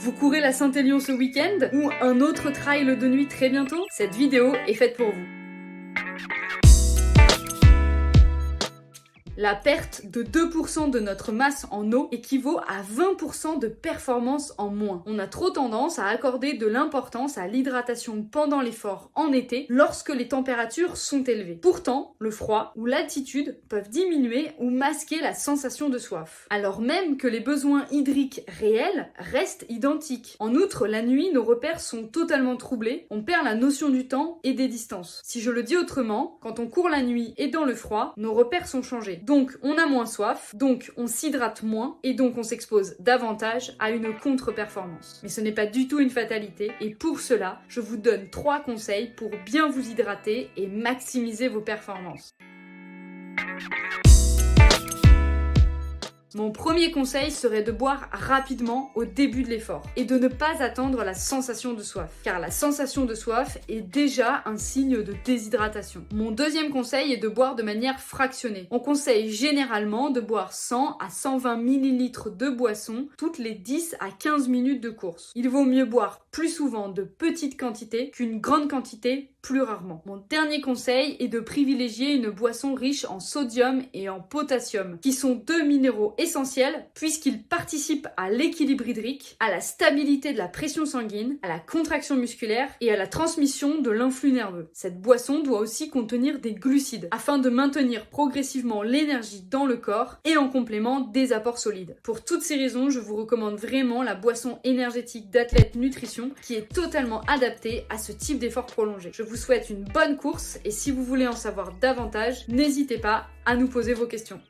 Vous courez la Saint-Élion ce week-end ou un autre trail de nuit très bientôt? Cette vidéo est faite pour vous. La perte de 2% de notre masse en eau équivaut à 20% de performance en moins. On a trop tendance à accorder de l'importance à l'hydratation pendant l'effort en été lorsque les températures sont élevées. Pourtant, le froid ou l'altitude peuvent diminuer ou masquer la sensation de soif, alors même que les besoins hydriques réels restent identiques. En outre, la nuit, nos repères sont totalement troublés, on perd la notion du temps et des distances. Si je le dis autrement, quand on court la nuit et dans le froid, nos repères sont changés. Donc on a moins soif, donc on s'hydrate moins et donc on s'expose davantage à une contre-performance. Mais ce n'est pas du tout une fatalité et pour cela, je vous donne 3 conseils pour bien vous hydrater et maximiser vos performances. Mon premier conseil serait de boire rapidement au début de l'effort et de ne pas attendre la sensation de soif, car la sensation de soif est déjà un signe de déshydratation. Mon deuxième conseil est de boire de manière fractionnée. On conseille généralement de boire 100 à 120 ml de boisson toutes les 10 à 15 minutes de course. Il vaut mieux boire plus souvent de petites quantités qu'une grande quantité plus rarement. Mon dernier conseil est de privilégier une boisson riche en sodium et en potassium, qui sont 2 minéraux essentiels puisqu'ils participent à l'équilibre hydrique, à la stabilité de la pression sanguine, à la contraction musculaire et à la transmission de l'influx nerveux. Cette boisson doit aussi contenir des glucides afin de maintenir progressivement l'énergie dans le corps et en complément des apports solides. Pour toutes ces raisons, je vous recommande vraiment la boisson énergétique d'Athlète Nutrition qui est totalement adaptée à ce type d'effort prolongé. Je vous souhaite une bonne course et si vous voulez en savoir davantage, n'hésitez pas à nous poser vos questions.